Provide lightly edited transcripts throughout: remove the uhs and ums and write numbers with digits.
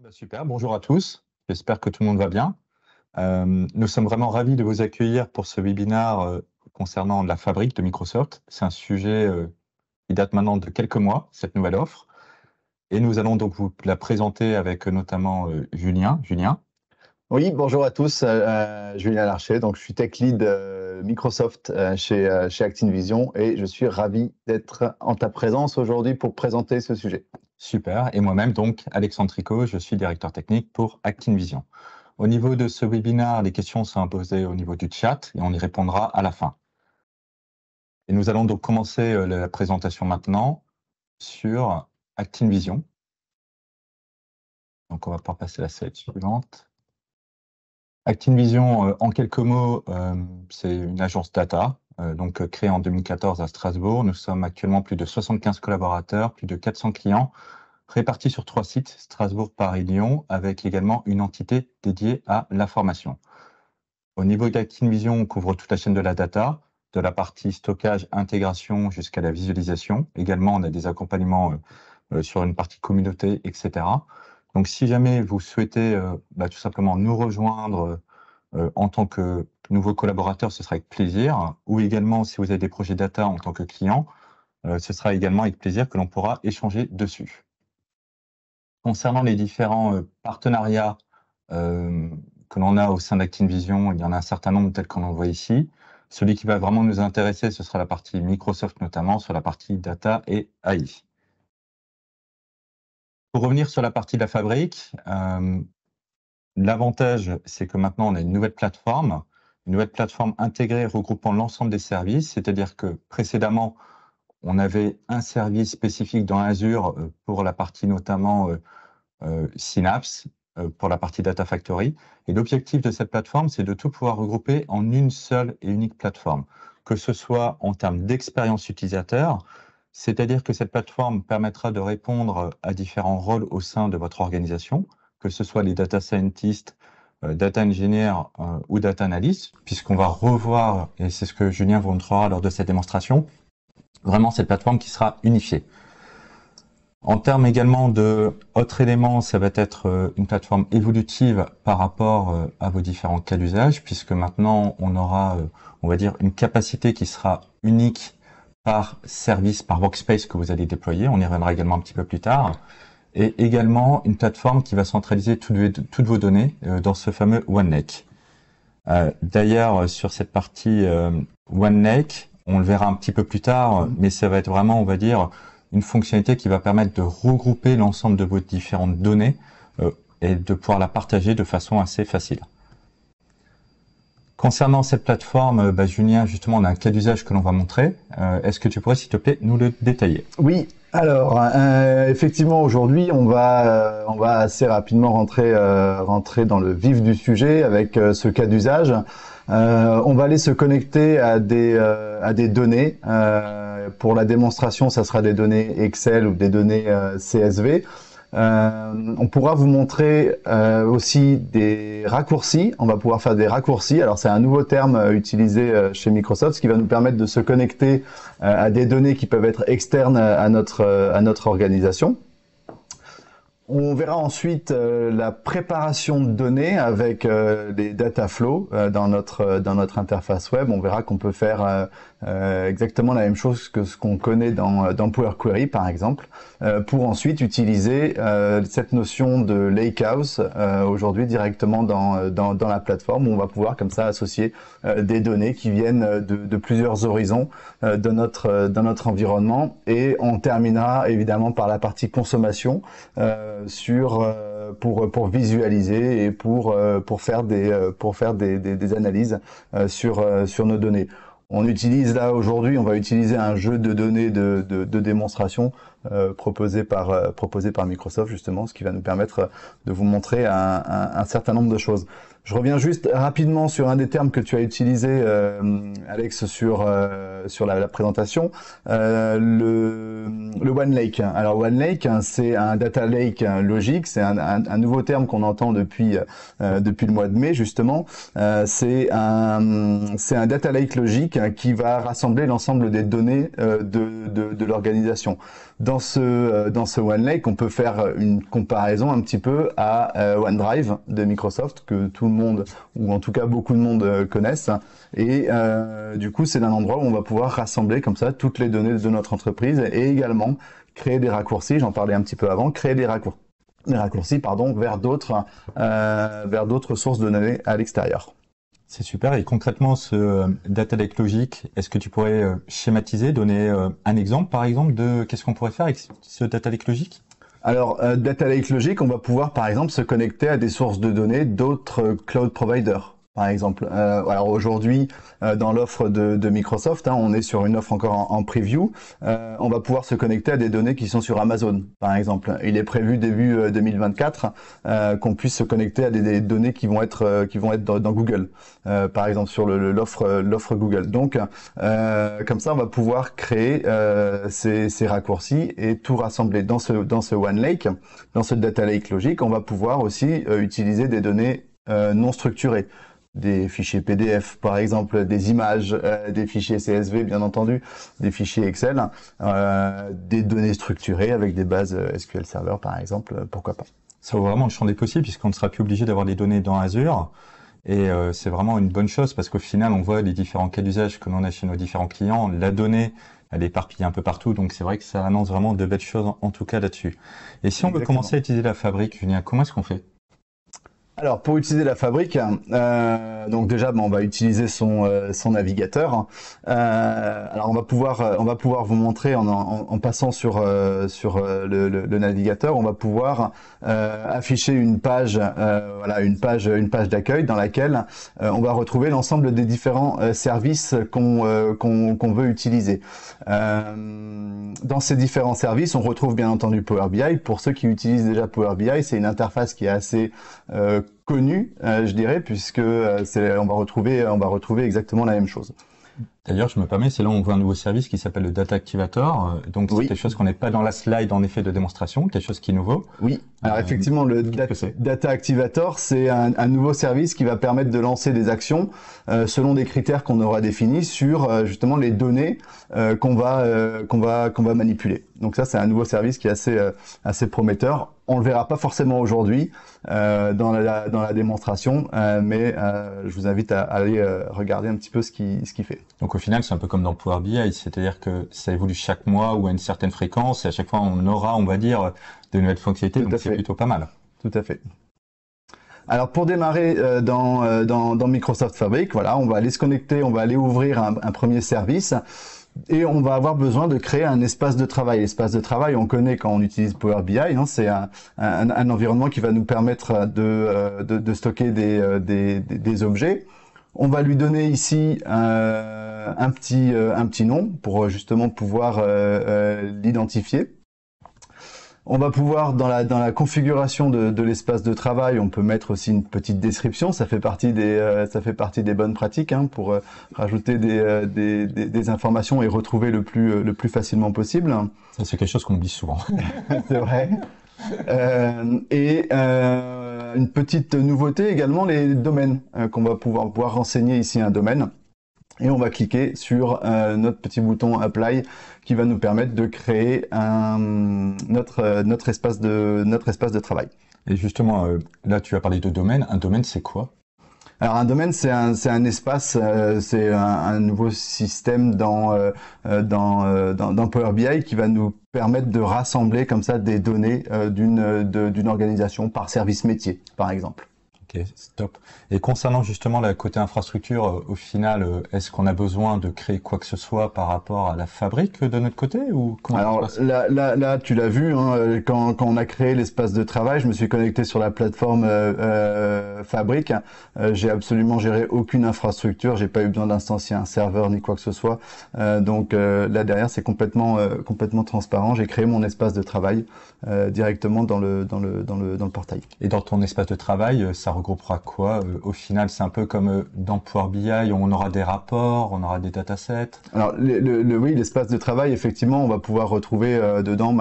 Super, bonjour à tous. J'espère que tout le monde va bien. Nous sommes vraiment ravis de vous accueillir pour ce webinaire concernant la fabrique de Microsoft. C'est un sujet qui date maintenant de quelques mois, cette nouvelle offre. Et nous allons donc vous la présenter avec notamment Julien. Julien. Oui, bonjour à tous, Julien Larcher, donc je suis Tech Lead Microsoft chez Activision et je suis ravi d'être en ta présence aujourd'hui pour présenter ce sujet. Super, et moi-même donc Alexandre Tricot, je suis directeur technique pour Activision. Au niveau de ce webinaire, les questions sont posées au niveau du chat et on y répondra à la fin. Et nous allons donc commencer la présentation maintenant sur Activision. Donc on va pouvoir passer à la slide suivante. Activision, en quelques mots, c'est une agence data, créée en 2014 à Strasbourg. Nous sommes actuellement plus de 75 collaborateurs, plus de 400 clients, répartis sur 3 sites, Strasbourg, Paris, Lyon, avec également une entité dédiée à la formation. Au niveau d'Activision, on couvre toute la chaîne de la data, de la partie stockage, intégration jusqu'à la visualisation. Également, on a des accompagnements sur une partie communauté, etc. Donc, si jamais vous souhaitez tout simplement nous rejoindre en tant que nouveau collaborateur, ce sera avec plaisir. Ou également, si vous avez des projets data en tant que client, ce sera également avec plaisir que l'on pourra échanger dessus. Concernant les différents partenariats que l'on a au sein d'Activision, il y en a un certain nombre tels qu'on en voit ici. Celui qui va vraiment nous intéresser, ce sera la partie Microsoft, notamment sur la partie data et AI. Pour revenir sur la partie de la fabrique, l'avantage, c'est que maintenant, on a une nouvelle plateforme intégrée regroupant l'ensemble des services, c'est-à-dire que précédemment, on avait un service spécifique dans Azure pour la partie notamment Synapse, pour la partie Data Factory. Et l'objectif de cette plateforme, c'est de tout pouvoir regrouper en une seule et unique plateforme, que ce soit en termes d'expérience utilisateur, c'est-à-dire que cette plateforme permettra de répondre à différents rôles au sein de votre organisation, que ce soit les data scientists, data engineers ou data analysts, puisqu'on va revoir, et c'est ce que Julien vous montrera lors de cette démonstration, vraiment cette plateforme qui sera unifiée. En termes également de autres éléments, ça va être une plateforme évolutive par rapport à vos différents cas d'usage, puisque maintenant on aura, on va dire, une capacité qui sera unique par service, par workspace que vous allez déployer. On y reviendra également un petit peu plus tard. Et également une plateforme qui va centraliser toutes vos données dans ce fameux OneLake. D'ailleurs, sur cette partie OneLake, on le verra un petit peu plus tard, mais ça va être vraiment, on va dire, une fonctionnalité qui va permettre de regrouper l'ensemble de vos différentes données et de pouvoir la partager de façon assez facile. Concernant cette plateforme, Julien, justement, on a un cas d'usage que l'on va montrer. Est-ce que tu pourrais, s'il te plaît, nous le détailler? Oui, alors effectivement, aujourd'hui, on va assez rapidement rentrer dans le vif du sujet avec ce cas d'usage. On va aller se connecter à des données. Pour la démonstration, ça sera des données Excel ou des données CSV. On pourra vous montrer aussi des raccourcis. On va pouvoir faire des raccourcis. Alors c'est un nouveau terme utilisé chez Microsoft, ce qui va nous permettre de se connecter à des données qui peuvent être externes à notre organisation. On verra ensuite la préparation de données avec les data flows dans notre interface web. On verra qu'on peut faire exactement la même chose que ce qu'on connaît dans Power Query par exemple, pour ensuite utiliser cette notion de lakehouse aujourd'hui directement dans la plateforme où on va pouvoir comme ça associer des données qui viennent de plusieurs horizons de notre environnement, et on terminera évidemment par la partie consommation pour visualiser et pour faire des analyses sur nos données. On utilise là aujourd'hui, on va utiliser un jeu de données de démonstration proposé par Microsoft justement, ce qui va nous permettre de vous montrer un certain nombre de choses. Je reviens juste rapidement sur un des termes que tu as utilisé, Alex, sur la présentation, le One Lake. Alors One Lake, hein, c'est un data lake logique, c'est un nouveau terme qu'on entend depuis le mois de mai justement. C'est un data lake logique qui va rassembler l'ensemble des données de l'organisation. Dans ce One Lake, on peut faire une comparaison un petit peu à OneDrive de Microsoft, que tout le monde, ou en tout cas beaucoup de monde connaissent. Et du coup, c'est un endroit où on va pouvoir rassembler comme ça toutes les données de notre entreprise et également créer des raccourcis, j'en parlais un petit peu avant, créer des raccourcis vers d'autres sources de données à l'extérieur. C'est super. Et concrètement, ce data lake logique, est-ce que tu pourrais schématiser, donner un exemple, par exemple, de qu'est-ce qu'on pourrait faire avec ce data lake logique? Alors, data lake logique, on va pouvoir, par exemple, se connecter à des sources de données d'autres cloud providers. Par exemple, alors aujourd'hui, dans l'offre de Microsoft, hein, on est sur une offre encore en preview. On va pouvoir se connecter à des données qui sont sur Amazon, par exemple. Il est prévu début 2024 qu'on puisse se connecter à des données qui vont être dans Google, par exemple sur l'offre Google. Donc, comme ça, on va pouvoir créer ces raccourcis et tout rassembler dans ce One Lake, dans ce data lake logique. On va pouvoir aussi utiliser des données non structurées. Des fichiers PDF, par exemple, des images, des fichiers CSV, bien entendu, des fichiers Excel, des données structurées avec des bases SQL Server, par exemple, pourquoi pas. Ça ouvre vraiment le champ des possibles puisqu'on ne sera plus obligé d'avoir les données dans Azure. Et c'est vraiment une bonne chose parce qu'au final, on voit les différents cas d'usage que l'on a chez nos différents clients. La donnée, elle est éparpillée un peu partout. Donc, c'est vrai que ça annonce vraiment de belles choses, en tout cas là-dessus. Et si on veut commencer à utiliser la fabrique, Julien, comment est-ce qu'on fait? Alors pour utiliser la fabrique, donc déjà on va utiliser son navigateur. Alors on va pouvoir vous montrer en passant sur le navigateur, on va pouvoir afficher une page, voilà une page d'accueil dans laquelle on va retrouver l'ensemble des différents services qu'on veut utiliser. Dans ces différents services, on retrouve bien entendu Power BI. Pour ceux qui utilisent déjà Power BI, c'est une interface qui est assez connue, je dirais, puisque on va retrouver exactement la même chose. D'ailleurs, je me permets, c'est là où on voit un nouveau service qui s'appelle le Data Activator. Donc, c'est quelque chose qu'on n'est pas dans la slide en effet de démonstration, quelque chose qui est nouveau. Oui, alors effectivement, le Data Activator, c'est un nouveau service qui va permettre de lancer des actions selon des critères qu'on aura définis sur justement les données qu'on va manipuler. Donc ça, c'est un nouveau service qui est assez prometteur. On le verra pas forcément aujourd'hui dans la démonstration, mais je vous invite à aller regarder un petit peu ce qu'il fait. Donc au final, c'est un peu comme dans Power BI, c'est-à-dire que ça évolue chaque mois ou à une certaine fréquence, et à chaque fois on aura, on va dire, de nouvelles fonctionnalités, donc c'est plutôt pas mal. Tout à fait. Alors pour démarrer dans Microsoft Fabric, voilà, on va aller se connecter, on va aller ouvrir un premier service. Et on va avoir besoin de créer un espace de travail. L'espace de travail, on connaît quand on utilise Power BI, hein, c'est un environnement qui va nous permettre de stocker des objets. On va lui donner ici un petit nom pour justement pouvoir l'identifier. On va pouvoir, dans la configuration de l'espace de travail, on peut mettre aussi une petite description. Ça fait partie des bonnes pratiques, hein, pour rajouter des informations et retrouver le plus facilement possible. Ça, c'est quelque chose qu'on oublie souvent. C'est vrai. Une petite nouveauté également, les domaines, qu'on va pouvoir renseigner ici un domaine. Et on va cliquer sur notre petit bouton Apply qui va nous permettre de créer notre espace de travail. Et justement, là tu as parlé de domaine. Un domaine, c'est quoi? Alors un domaine, c'est un espace, c'est un nouveau système dans Power BI qui va nous permettre de rassembler comme ça des données d'une organisation par service métier, par exemple. Ok, stop. Et concernant justement la côté infrastructure, au final, est-ce qu'on a besoin de créer quoi que ce soit par rapport à la fabrique de notre côté ou comment Alors là, tu l'as vu, hein, quand on a créé l'espace de travail, je me suis connecté sur la plateforme Fabric. J'ai absolument géré aucune infrastructure, j'ai pas eu besoin d'instancier un serveur ni quoi que ce soit. Donc là derrière, c'est complètement transparent. J'ai créé mon espace de travail directement dans le portail. Et dans ton espace de travail, ça regroupera quoi? Au final, c'est un peu comme dans Power BI, où on aura des rapports, on aura des datasets. Alors oui, l'espace de travail, effectivement, on va pouvoir retrouver dedans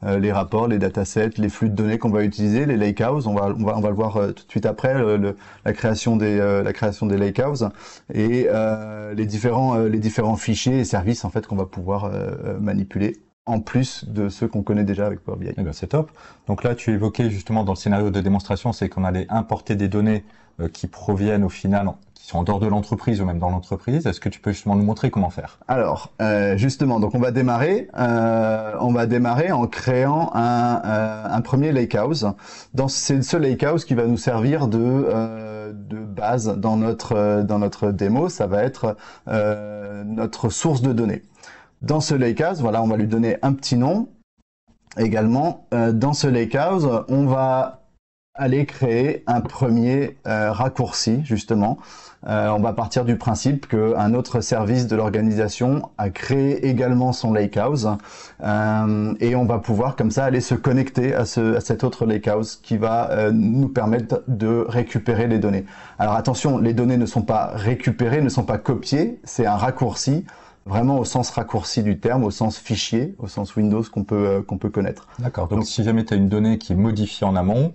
les rapports, les datasets, les flux de données qu'on va utiliser, les lakehouses. On va le voir tout de suite après, la création des lakehouses et les différents fichiers et services en fait qu'on va pouvoir manipuler, en plus de ceux qu'on connaît déjà avec Power BI. Eh ben, c'est top. Donc là, tu évoquais justement dans le scénario de démonstration, c'est qu'on allait importer des données qui proviennent au final, qui sont en dehors de l'entreprise ou même dans l'entreprise. Est-ce que tu peux justement nous montrer comment faire? Alors, justement, donc on va démarrer en créant un premier lakehouse. C'est ce lakehouse qui va nous servir de base dans notre démo. Ça va être notre source de données. Dans ce lakehouse, voilà, on va lui donner un petit nom. Également, dans ce lakehouse, on va aller créer un premier raccourci, justement. On va partir du principe qu'un autre service de l'organisation a créé également son lakehouse et on va pouvoir comme ça aller se connecter à cet autre lakehouse qui va nous permettre de récupérer les données. Alors attention, les données ne sont pas récupérées, ne sont pas copiées, c'est un raccourci. Vraiment au sens raccourci du terme, au sens fichier, au sens Windows qu'on peut connaître. D'accord. Donc si jamais tu as une donnée qui est modifiée en amont,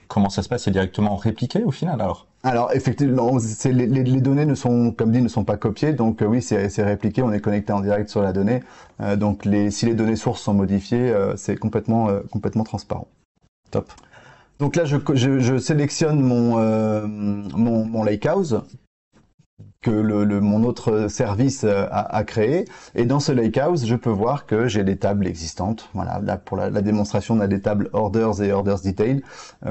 comment ça se passe? C'est directement répliqué au final alors? Alors effectivement, les données ne sont, comme dit, ne sont pas copiées, donc oui, c'est répliqué. On est connecté en direct sur la donnée. Donc si les données sources sont modifiées, c'est complètement transparent. Top. Donc là, je sélectionne mon lakehouse que mon autre service a créé. Et dans ce lakehouse, je peux voir que j'ai des tables existantes. Voilà, là pour la démonstration, on a des tables orders et orders detail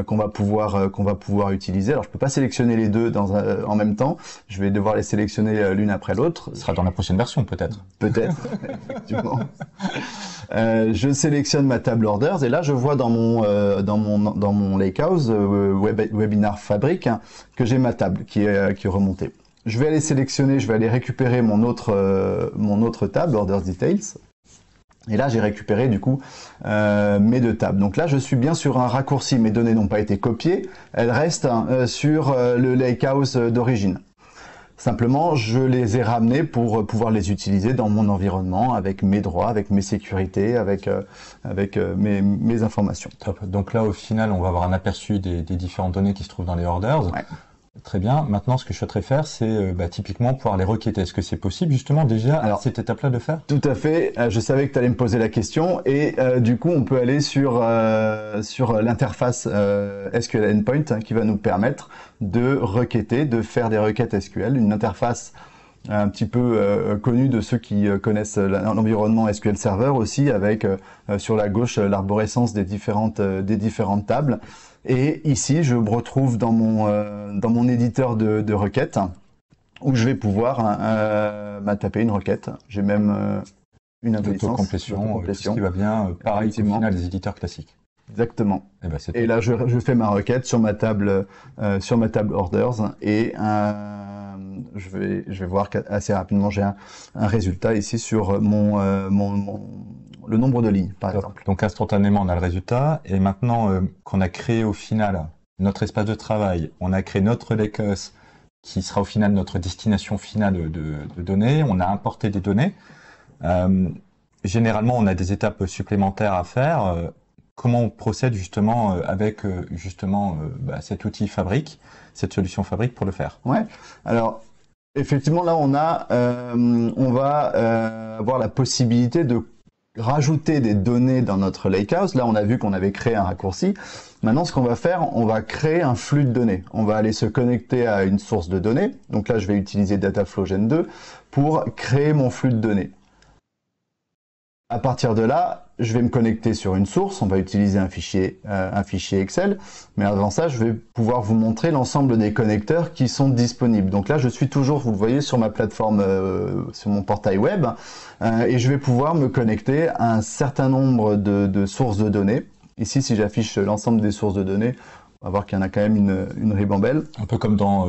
qu'on va pouvoir utiliser. Alors je peux pas sélectionner les deux en même temps. Je vais devoir les sélectionner l'une après l'autre. Ce sera dans la prochaine version peut-être. Peut-être, effectivement. Je sélectionne ma table orders et là je vois dans mon lakehouse Webinar Fabric que j'ai ma table qui est remontée. Je vais aller sélectionner, je vais aller récupérer mon autre table, Orders Details. Et là, j'ai récupéré du coup mes deux tables. Donc là, je suis bien sur un raccourci. Mes données n'ont pas été copiées. Elles restent sur le lakehouse d'origine. Simplement, je les ai ramenées pour pouvoir les utiliser dans mon environnement, avec mes droits, avec mes sécurités, avec mes informations. Top. Donc là, au final, on va avoir un aperçu des différentes données qui se trouvent dans les orders. Ouais. Très bien. Maintenant, ce que je souhaiterais faire, c'est typiquement pouvoir les requêter. Est-ce que c'est possible justement déjà à cette étape-là de faire? Tout à fait. Je savais que tu allais me poser la question et du coup, on peut aller sur l'interface SQL Endpoint qui va nous permettre de requêter, de faire des requêtes SQL. Une interface un petit peu connue de ceux qui connaissent l'environnement SQL Server aussi, avec sur la gauche l'arborescence des différentes tables. Et ici, je me retrouve dans mon éditeur de requêtes où je vais pouvoir taper une requête. J'ai même une complétion, ce qui va bien, pareil au final des éditeurs classiques. Exactement. Et là, je fais ma requête sur ma table orders et je vais voir qu'assez rapidement j'ai un résultat ici sur le nombre de lignes, par exemple. Donc instantanément, on a le résultat. Et maintenant qu'on a créé au final notre espace de travail, on a créé notre lakehouse qui sera au final notre destination finale de données. On a importé des données. Généralement, on a des étapes supplémentaires à faire. Comment on procède justement avec cet outil Fabric, cette solution Fabric pour le faire? Ouais. Alors effectivement, là, on va avoir la possibilité de rajouter des données dans notre lakehouse. Là, on a vu qu'on avait créé un raccourci. Maintenant, ce qu'on va faire, on va créer un flux de données. On va aller se connecter à une source de données. Donc là, je vais utiliser Dataflow Gen 2 pour créer mon flux de données. À partir de là, je vais me connecter sur une source. On va utiliser un fichier Excel. Mais avant ça, je vais pouvoir vous montrer l'ensemble des connecteurs qui sont disponibles. Donc là, je suis toujours, vous le voyez, sur ma plateforme, sur mon portail web. Et je vais pouvoir me connecter à un certain nombre de sources de données. Ici, si j'affiche l'ensemble des sources de données, on va voir qu'il y en a quand même une ribambelle. Un peu comme dans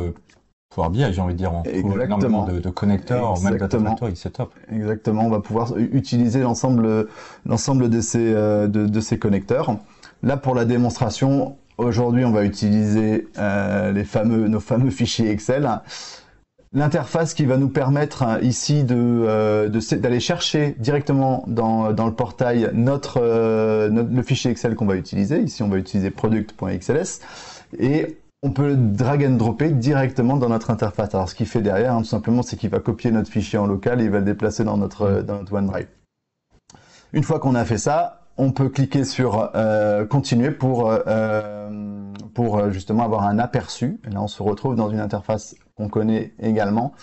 Power BI, j'ai envie de dire, on trouve énormément de connecteurs, même Data Factory, c'est top. Exactement, on va pouvoir utiliser l'ensemble de ces connecteurs. Là, pour la démonstration, Aujourd'hui, on va utiliser nos fameux fichiers Excel. L'interface qui va nous permettre ici d'aller chercher directement dans le portail le fichier Excel qu'on va utiliser. Ici, on va utiliser product.xls et on peut le drag and dropper directement dans notre interface. Alors, ce qu'il fait derrière, tout simplement, c'est qu'il va copier notre fichier en local et il va le déplacer dans notre OneDrive. Une fois qu'on a fait ça, on peut cliquer sur continuer pour justement avoir un aperçu. Et là, on se retrouve dans une interface qu'on connaît également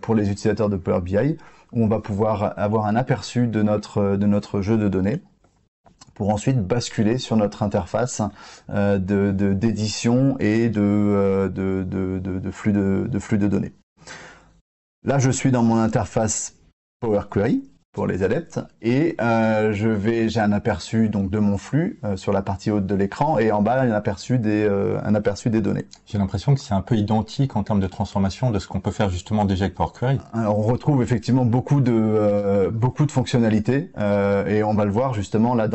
pour les utilisateurs de Power BI, où on va pouvoir avoir un aperçu de notre jeu de données pour ensuite basculer sur notre interface d'édition et de flux de données. Là, je suis dans mon interface Power Query pour les adeptes et j'ai un aperçu donc de mon flux sur la partie haute de l'écran et en bas un aperçu des données. J'ai l'impression que c'est un peu identique en termes de transformation de ce qu'on peut faire justement déjà avec Power Query. Alors on retrouve effectivement beaucoup de fonctionnalités et on va le voir justement là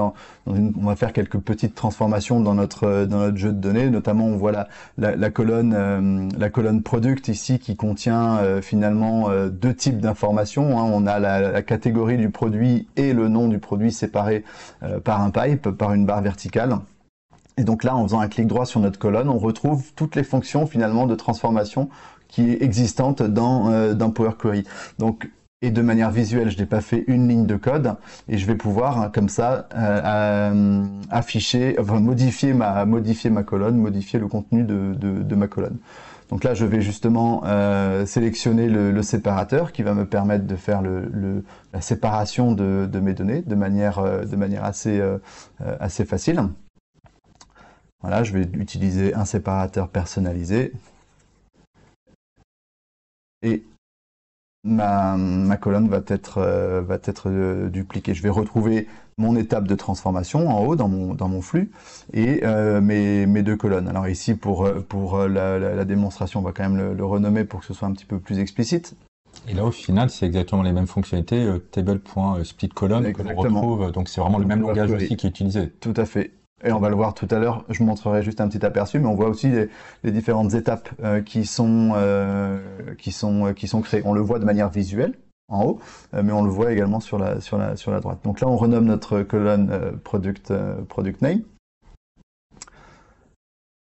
on va faire quelques petites transformations dans notre jeu de données, notamment on voit la colonne product ici qui contient finalement deux types d'informations. On a la catégorie du produit et le nom du produit séparés par un pipe, par une barre verticale. Et donc là, en faisant un clic droit sur notre colonne, on retrouve toutes les fonctions finalement de transformation qui est existante dans Power Query. Donc, et de manière visuelle, je n'ai pas fait une ligne de code et je vais pouvoir comme ça modifier ma colonne, modifier le contenu de ma colonne. Donc là, je vais justement sélectionner le séparateur qui va me permettre de faire la séparation de mes données de manière assez facile. Voilà, je vais utiliser un séparateur personnalisé et ma colonne va être dupliquée. Je vais retrouver mon étape de transformation en haut dans mon flux et mes deux colonnes. Alors ici pour la démonstration, on va quand même le renommer pour que ce soit un petit peu plus explicite. Et là au final c'est exactement les mêmes fonctionnalités, table.splitColumn que l'on retrouve, donc c'est vraiment le même langage aussi qui est utilisé. Tout à fait. Et on va le voir tout à l'heure, je vous montrerai juste un petit aperçu, mais on voit aussi les différentes étapes qui sont créées. On le voit de manière visuelle en haut, mais on le voit également sur la droite. Donc là, on renomme notre colonne product name.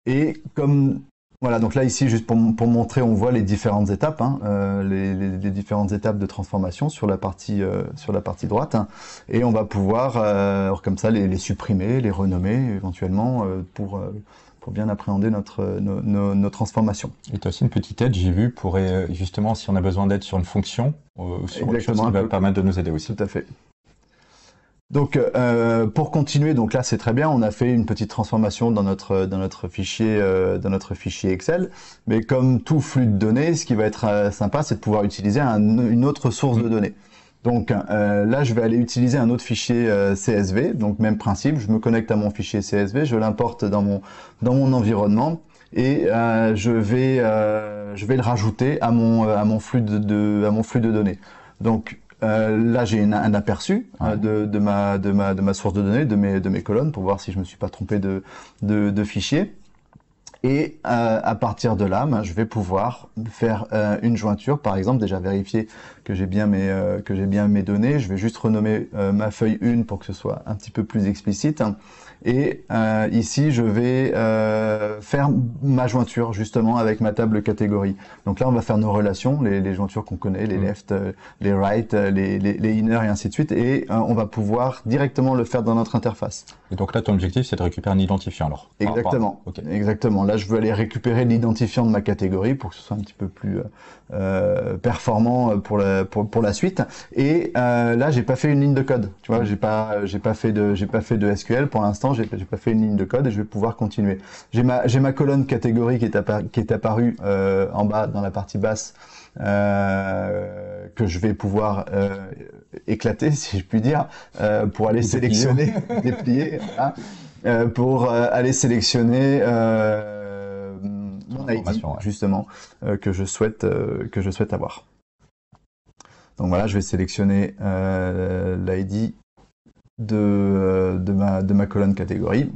Et comme voilà, donc là ici, juste pour montrer, on voit les différentes étapes, les différentes étapes de transformation sur la partie droite, et on va pouvoir comme ça les supprimer, les renommer éventuellement pour bien appréhender nos transformations. Et tu as aussi une petite aide, j'ai vu, pour justement si on a besoin d'aide sur une fonction, sur autre chose qui va permettre de nous aider aussi. Tout à fait. Donc pour continuer, donc là c'est très bien, on a fait une petite transformation dans notre fichier Excel, mais comme tout flux de données, ce qui va être sympa, c'est de pouvoir utiliser une autre source de données. Donc là je vais aller utiliser un autre fichier CSV, donc même principe, je me connecte à mon fichier CSV, je l'importe dans mon environnement et je vais le rajouter à mon flux de données. Donc là, j'ai un aperçu de ma source de données, de mes colonnes, pour voir si je me suis pas trompé de fichier. Et à partir de là, je vais pouvoir faire une jointure, par exemple, déjà vérifier que j'ai bien mes données. Je vais juste renommer ma feuille 1 pour que ce soit un petit peu plus explicite. Et ici, je vais faire ma jointure justement avec ma table catégorie. Donc là, on va faire nos relations, les jointures qu'on connaît, les left, les right, les inner et ainsi de suite. Et on va pouvoir directement le faire dans notre interface. Et donc là, ton objectif, c'est de récupérer un identifiant alors. Exactement. Okay. Exactement. Là, je veux aller récupérer l'identifiant de ma catégorie pour que ce soit un petit peu plus performant pour la suite. Et là, j'ai pas fait une ligne de code. Tu vois, j'ai pas fait de SQL pour l'instant. J'ai pas fait une ligne de code et je vais pouvoir continuer. J'ai ma colonne catégorie qui est apparue en bas dans la partie basse que je vais pouvoir éclater, si je puis dire, pour aller sélectionner, déplier, pour aller sélectionner mon ID justement que je souhaite avoir. Donc voilà, je vais sélectionner l'ID de ma colonne catégorie.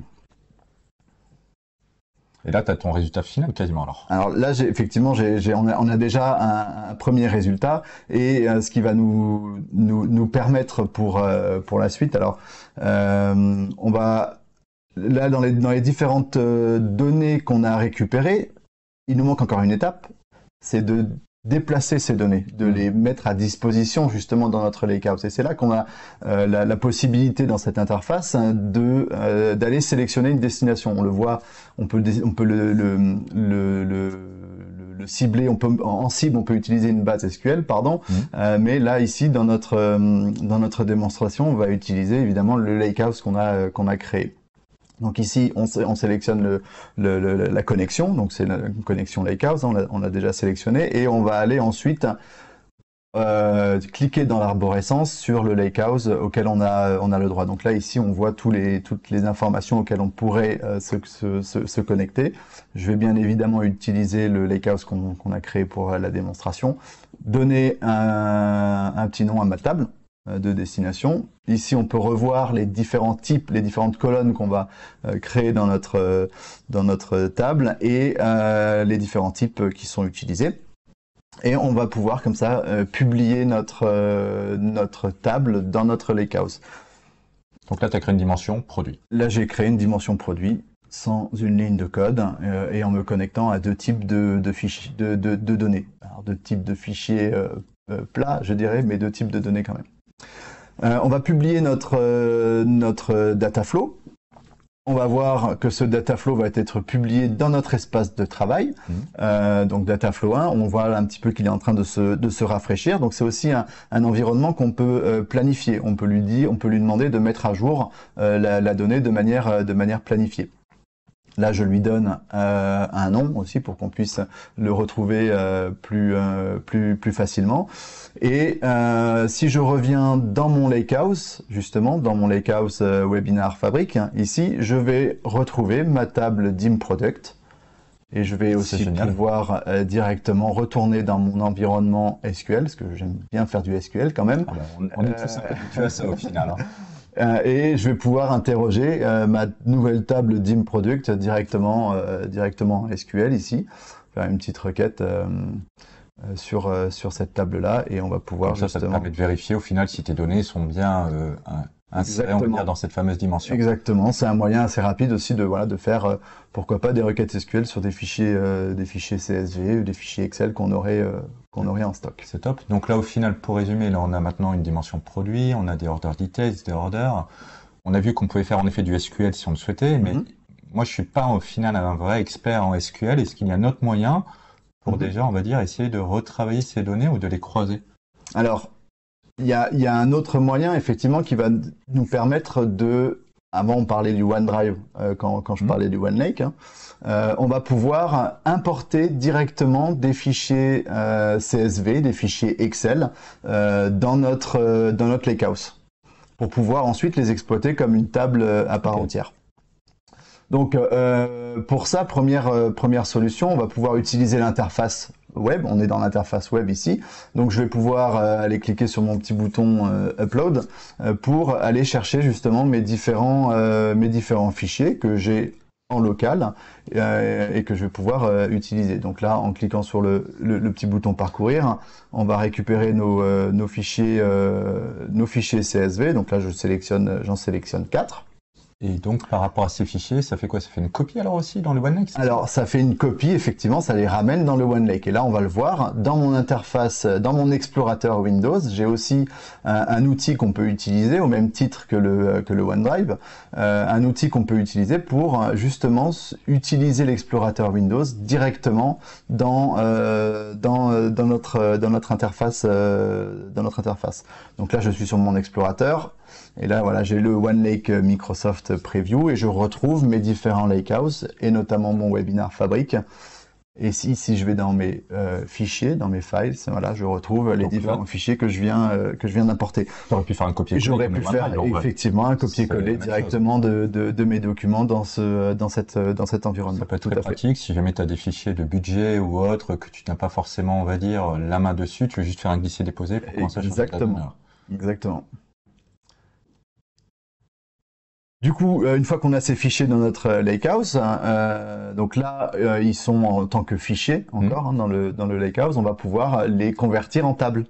Et là, tu as ton résultat final quasiment alors. Alors là, effectivement, on a déjà un premier résultat et ce qui va nous permettre pour la suite. Alors, on va là dans les différentes données qu'on a récupérées, il nous manque encore une étape, c'est de déplacer ces données, de les mettre à disposition justement dans notre lakehouse. Et c'est là qu'on a la possibilité dans cette interface d'aller sélectionner une destination. On le voit, on peut le cibler, en cible, on peut utiliser une base SQL, pardon. Mais là ici dans notre démonstration, on va utiliser évidemment le lakehouse qu'on a créé. Donc ici, on sélectionne la connexion, donc c'est la connexion Lakehouse, on l'a déjà sélectionné, et on va aller ensuite cliquer dans l'arborescence sur le Lakehouse auquel on a le droit. Donc là, ici, on voit toutes les informations auxquelles on pourrait se connecter. Je vais bien évidemment utiliser le Lakehouse qu'on a créé pour la démonstration, donner un petit nom à ma table de destination. Ici, on peut revoir les différents types, les différentes colonnes qu'on va créer dans notre table et les différents types qui sont utilisés. Et on va pouvoir comme ça publier notre table dans notre lakehouse. Donc là, tu as créé une dimension produit. Là, j'ai créé une dimension produit sans une ligne de code et en me connectant à deux types de fichiers, de données. Alors, deux types de fichiers plats, je dirais, mais deux types de données quand même. On va publier notre data flow. On va voir que ce data flow va être publié dans notre espace de travail. Donc data flow 1, on voit un petit peu qu'il est en train de se rafraîchir. Donc c'est aussi un environnement qu'on peut planifier. On peut lui demander de mettre à jour la donnée de manière planifiée. Là, je lui donne un nom aussi pour qu'on puisse le retrouver plus facilement. Et si je reviens dans mon lakehouse, justement, dans mon lakehouse Webinar Fabric, ici, je vais retrouver ma table DIM Product. Et je vais aussi pouvoir directement retourner dans mon environnement SQL, parce que j'aime bien faire du SQL quand même. Ah ben, on est tous habitués à ça au final. Et je vais pouvoir interroger ma nouvelle table DIM Product directement en SQL ici, faire une petite requête sur cette table-là et on va pouvoir ça te permet de vérifier au final si tes données sont bien insérées, on va dire, dans cette fameuse dimension. Exactement, c'est un moyen assez rapide aussi de faire pourquoi pas des requêtes SQL sur des fichiers CSV ou des fichiers Excel qu'on aurait en stock. C'est top. Donc là, au final, pour résumer, là, on a maintenant une dimension produit, on a des order details, des orders. On a vu qu'on pouvait faire en effet du SQL si on le souhaitait, mais moi, je suis pas au final un vrai expert en SQL. Est-ce qu'il y a un autre moyen pour déjà, on va dire, essayer de retravailler ces données ou de les croiser? Alors, il y a un autre moyen, effectivement, qui va nous permettre de... Avant, on parlait du OneDrive quand je parlais du OneLake. On va pouvoir importer directement des fichiers CSV, des fichiers Excel dans notre lakehouse pour pouvoir ensuite les exploiter comme une table à part entière. Donc, pour ça, première solution, on va pouvoir utiliser l'interface web. On est dans l'interface web ici. Donc, je vais pouvoir aller cliquer sur mon petit bouton Upload pour aller chercher justement mes différents fichiers que j'ai en local et que je vais pouvoir utiliser. Donc là, en cliquant sur le petit bouton Parcourir, on va récupérer nos fichiers CSV. Donc là, j'en sélectionne 4. Et donc, par rapport à ces fichiers, ça fait quoi? Ça fait une copie alors aussi dans le OneLake? Alors, ça fait une copie, effectivement, ça les ramène dans le OneLake. Et là, on va le voir, dans mon interface, dans mon explorateur Windows, j'ai aussi un outil qu'on peut utiliser, au même titre que le OneDrive, un outil qu'on peut utiliser pour justement utiliser l'explorateur Windows directement dans notre interface. Donc là, je suis sur mon explorateur. Et là, voilà, j'ai le OneLake Microsoft Preview et je retrouve mes différents lakehouses et notamment mon Webinar Fabric. Et si je vais dans mes fichiers, dans mes files, voilà, je retrouve les différents fichiers que je viens d'importer. J'aurais pu faire un copier-coller. J'aurais pu faire effectivement un copier-coller directement de mes documents dans cet environnement. Ça peut être très pratique si jamais tu as des fichiers de budget ou autre que tu n'as pas forcément, on va dire, la main dessus, tu veux juste faire un glisser-déposer pour commencer à changer ta donneur. Exactement. Du coup, une fois qu'on a ces fichiers dans notre lakehouse, donc là, ils sont en tant que fichiers encore dans le lakehouse, on va pouvoir les convertir en tables,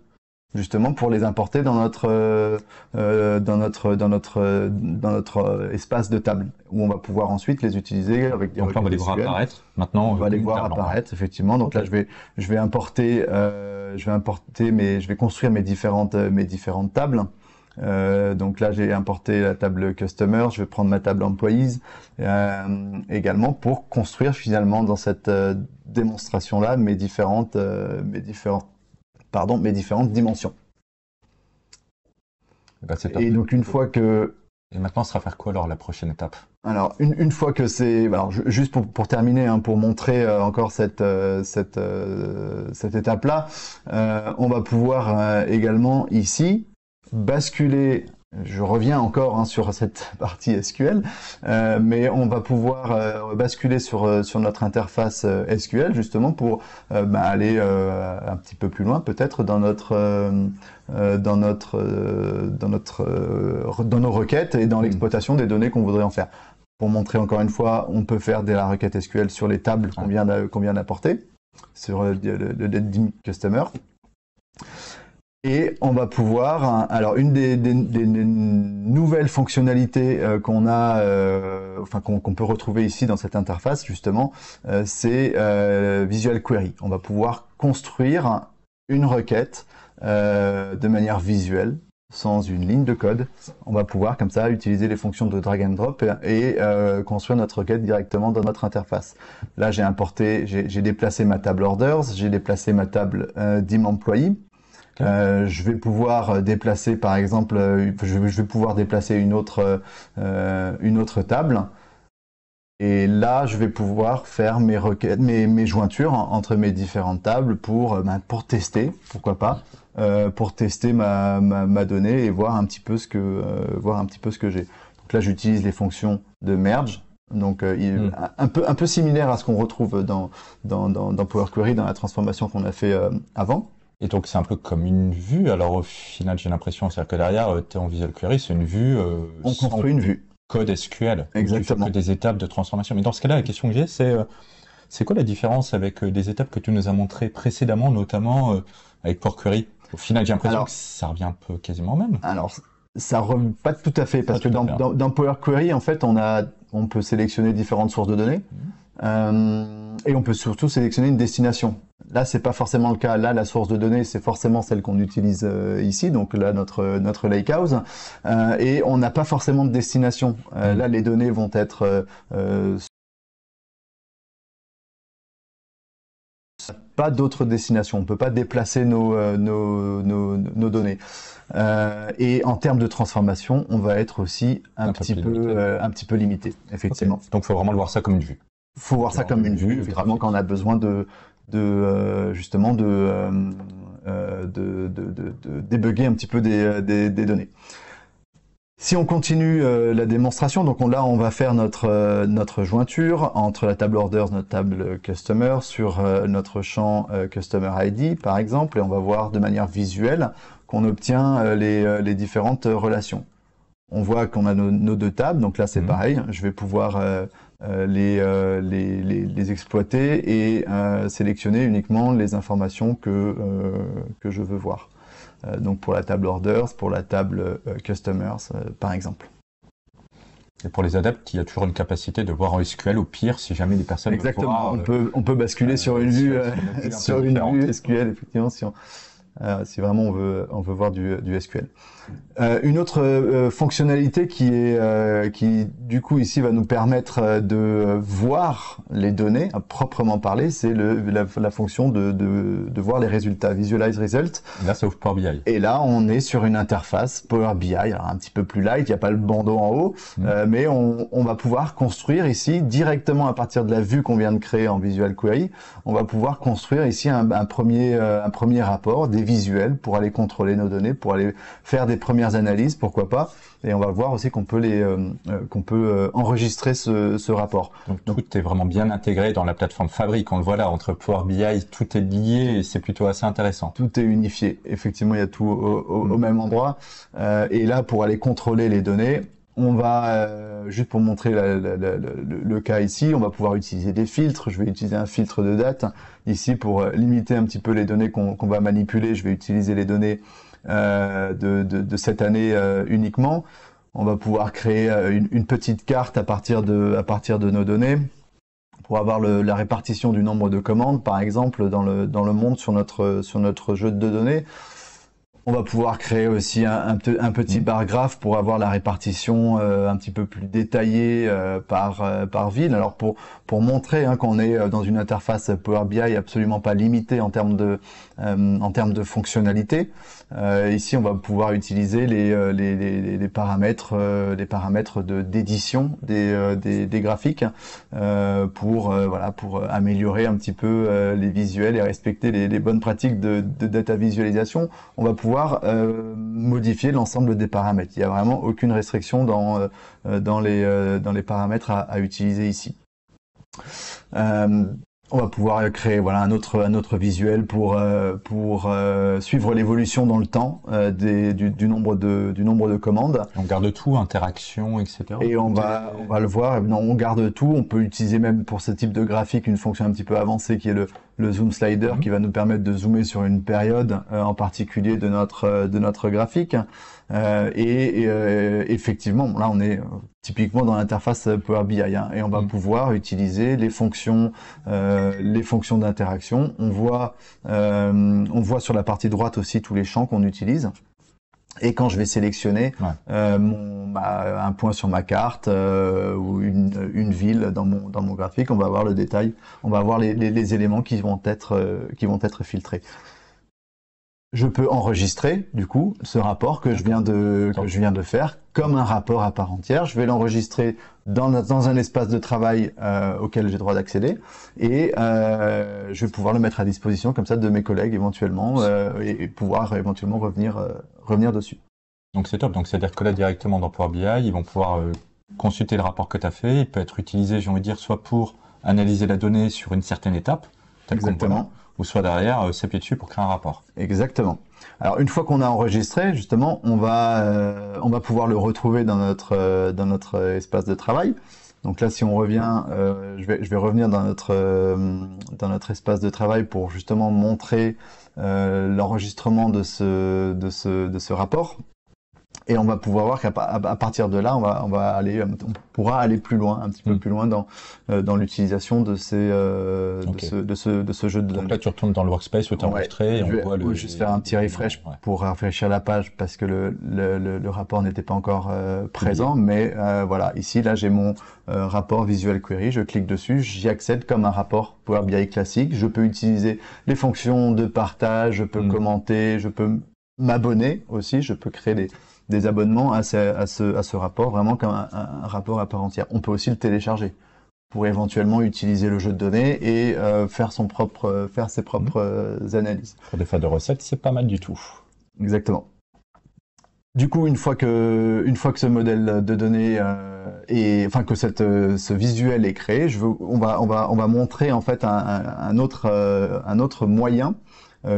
justement pour les importer dans notre espace de table, où on va pouvoir ensuite les utiliser avec des Donc là, on va les voir apparaître. Maintenant, on va les voir apparaître, effectivement. Donc là, je vais importer, je vais construire mes différentes tables. Donc là, j'ai importé la table Customer, je vais prendre ma table Employees également pour construire finalement dans cette démonstration-là mes différentes dimensions. Bah, et donc une fois que... Et maintenant, ça sera faire quoi alors la prochaine étape? Alors une fois que c'est... Alors juste pour terminer, hein, pour montrer encore cette étape-là, on va pouvoir également ici basculer, je reviens encore sur cette partie SQL, mais on va pouvoir basculer sur notre interface SQL justement pour aller un petit peu plus loin peut-être dans nos requêtes et dans l'exploitation des données qu'on voudrait en faire. Pour montrer encore une fois, on peut faire de la requête SQL sur les tables qu'on vient d'apporter, sur le DIM Customer. Et on va pouvoir, alors une des nouvelles fonctionnalités qu'on peut retrouver ici dans cette interface justement, c'est Visual Query. On va pouvoir construire une requête de manière visuelle, sans une ligne de code. On va pouvoir comme ça utiliser les fonctions de drag and drop et construire notre requête directement dans notre interface. Là, j'ai déplacé ma table Orders, j'ai déplacé ma table DIM Employee. Je vais pouvoir déplacer, par exemple, je vais pouvoir déplacer une autre table. Et là, je vais pouvoir faire mes requêtes, mes jointures entre mes différentes tables pour tester, pourquoi pas, pour tester ma donnée et voir un petit peu ce que j'ai. Donc là, j'utilise les fonctions de merge. Donc un peu similaire à ce qu'on retrouve dans Power Query, dans la transformation qu'on a fait avant. Et donc, c'est un peu comme une vue. Alors, au final, j'ai l'impression, c'est-à-dire que derrière, tu es en Visual Query, c'est une vue. On construit une vue. Code SQL. Exactement. Que des étapes de transformation. Mais dans ce cas-là, la question que j'ai, c'est quoi la différence avec des étapes que tu nous as montrées précédemment, notamment avec Power Query? Au final, j'ai l'impression que ça revient un peu quasiment au même. Alors, ça revient pas tout à fait, parce que dans Power Query, en fait, on peut sélectionner différentes sources de données. Et on peut surtout sélectionner une destination. Là, c'est pas forcément le cas. Là, la source de données, c'est forcément celle qu'on utilise ici, donc là, notre lakehouse. Et on n'a pas forcément de destination. Là, les données vont être pas d'autres destinations. On peut pas déplacer nos données. Et en termes de transformation, on va être aussi un petit peu limité, effectivement. Okay. Donc, il faut vraiment le voir ça comme une vue. Il faut voir ça comme une vue, effectivement, quand on a besoin de débugger un petit peu des données. Si on continue la démonstration, donc là on va faire notre jointure entre la table Orders, notre table Customer, sur notre champ Customer ID par exemple, et on va voir de manière visuelle qu'on obtient les différentes relations. On voit qu'on a nos deux tables, donc là c'est pareil, je vais pouvoir les exploiter et sélectionner uniquement les informations que je veux voir. Donc pour la table Orders, pour la table Customers, par exemple. Et pour les adeptes, il y a toujours une capacité de voir en SQL, au pire, si jamais les personnes... Exactement, on peut basculer sur une vue SQL, effectivement, si vraiment on veut voir du SQL. Une autre fonctionnalité qui du coup ici va nous permettre de voir les données à proprement parler, c'est la fonction de voir les résultats, Visualize Result. Là, ça ouvre Power BI. Et là, on est sur une interface Power BI, alors un petit peu plus light, il n'y a pas le bandeau en haut, mais on va pouvoir construire ici directement à partir de la vue qu'on vient de créer en Visual Query, on va pouvoir construire ici un premier rapport, des visuels pour aller contrôler nos données, pour aller faire des premières analyses, pourquoi pas, et on va voir aussi qu'on peut enregistrer ce rapport. Donc tout est vraiment bien intégré dans la plateforme Fabric, on le voit là, entre Power BI, tout est lié et c'est plutôt assez intéressant. Tout est unifié, effectivement il y a tout au même endroit, et là pour aller contrôler les données, on va juste pour montrer le cas ici, on va pouvoir utiliser des filtres. Je vais utiliser un filtre de date ici pour limiter un petit peu les données qu'on va manipuler. Je vais utiliser les données de cette année uniquement. On va pouvoir créer une petite carte à partir de nos données pour avoir la répartition du nombre de commandes, par exemple, dans le monde sur notre jeu de données. On va pouvoir créer aussi un petit bar graphe pour avoir la répartition un petit peu plus détaillée par ville. Alors pour montrer qu'on est dans une interface Power BI absolument pas limitée en termes de fonctionnalité. Ici, on va pouvoir utiliser les paramètres d'édition des graphiques pour améliorer un petit peu les visuels et respecter les bonnes pratiques de data visualisation. On va pouvoir modifier l'ensemble des paramètres. Il n'y a vraiment aucune restriction dans les paramètres à utiliser ici. On va pouvoir créer un autre visuel pour suivre l'évolution dans le temps du nombre de commandes. On garde tout, interaction, etc. Et on va le voir. Non, on garde tout. On peut utiliser même pour ce type de graphique une fonction un petit peu avancée qui est le zoom slider qui va nous permettre de zoomer sur une période en particulier de notre graphique. Effectivement, là on est typiquement dans l'interface Power BI et on va pouvoir utiliser les fonctions d'interaction. On voit sur la partie droite aussi tous les champs qu'on utilise. Et quand je vais sélectionner un point sur ma carte ou une ville dans mon graphique, on va avoir le détail, on va avoir les éléments qui vont être filtrés. Je peux enregistrer du coup ce rapport que je viens de faire comme un rapport à part entière. Je vais l'enregistrer dans un espace de travail auquel j'ai droit d'accéder et je vais pouvoir le mettre à disposition comme ça de mes collègues éventuellement et pouvoir éventuellement revenir dessus. Donc c'est top. Donc c'est-à-dire que là directement dans Power BI, ils vont pouvoir consulter le rapport que tu as fait. Il peut être utilisé, j'ai envie de dire, soit pour analyser la donnée sur une certaine étape, exactement, ou soit derrière s'appuyer dessus pour créer un rapport. Exactement. Alors une fois qu'on a enregistré, justement, on va pouvoir le retrouver dans notre espace de travail. Donc là, si on revient, je vais revenir dans notre espace de travail pour justement montrer l'enregistrement de ce rapport. Et on va pouvoir voir qu'à partir de là, on pourra aller plus loin, un petit peu plus loin dans l'utilisation de ce jeu de données. Donc là, tu retournes dans le workspace où tu as enregistré et on voit le. Juste faire un petit refresh pour rafraîchir la page parce que le rapport n'était pas encore présent. Mais voilà, ici, là, j'ai mon rapport Visual Query. Je clique dessus, j'y accède comme un rapport Power BI classique. Je peux utiliser les fonctions de partage, je peux commenter, je peux m'abonner aussi, je peux créer des abonnements à ce rapport, vraiment comme un rapport à part entière. On peut aussi le télécharger pour éventuellement utiliser le jeu de données et faire ses propres analyses. Pour des fins de recettes, c'est pas mal du tout. Exactement. Du coup, une fois que ce modèle de données que ce visuel est créé, on va montrer en fait un autre moyen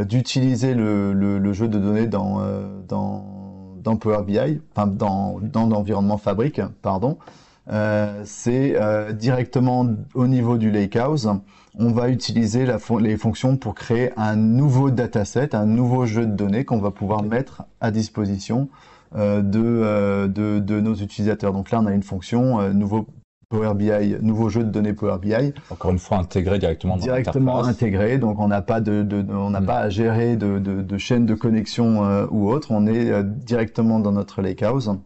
d'utiliser le jeu de données dans Power BI, enfin dans l'environnement Fabric, pardon. C'est directement au niveau du Lakehouse, on va utiliser les fonctions pour créer un nouveau dataset, un nouveau jeu de données qu'on va pouvoir mettre à disposition de nos utilisateurs. Donc là, on a une fonction nouveau Power BI, nouveau jeu de données Power BI. Encore une fois intégré directement dans l'interface. Directement intégré, donc on n'a pas pas à gérer de chaîne de connexion ou autre. On est directement dans notre Lakehouse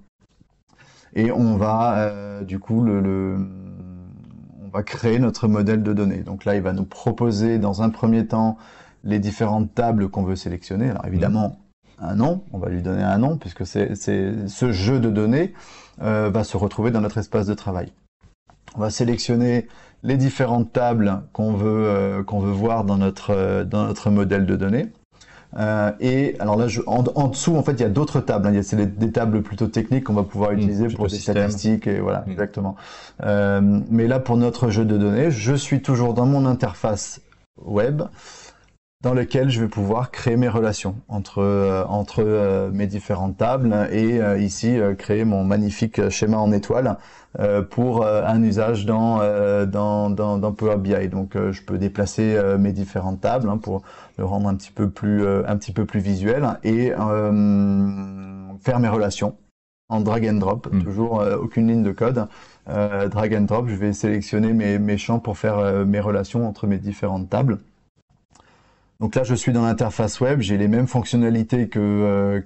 et on va du coup on va créer notre modèle de données. Donc là, il va nous proposer dans un premier temps les différentes tables qu'on veut sélectionner. Alors évidemment, un nom, on va lui donner un nom puisque ce jeu de données va se retrouver dans notre espace de travail. On va sélectionner les différentes tables qu'on veut voir dans notre modèle de données. Et alors là, en dessous, en fait, il y a d'autres tables. C'est des tables plutôt techniques qu'on va pouvoir utiliser pour des statistiques et voilà, exactement. Mais là, pour notre jeu de données, je suis toujours dans mon interface web. dans lequel je vais pouvoir créer mes relations entre mes différentes tables et ici créer mon magnifique schéma en étoile pour un usage dans Power BI. Donc je peux déplacer mes différentes tables pour le rendre un petit peu plus visuel et faire mes relations en drag and drop, toujours aucune ligne de code. Drag and drop, je vais sélectionner mes champs pour faire mes relations entre mes différentes tables. Donc là, je suis dans l'interface web, j'ai les mêmes fonctionnalités que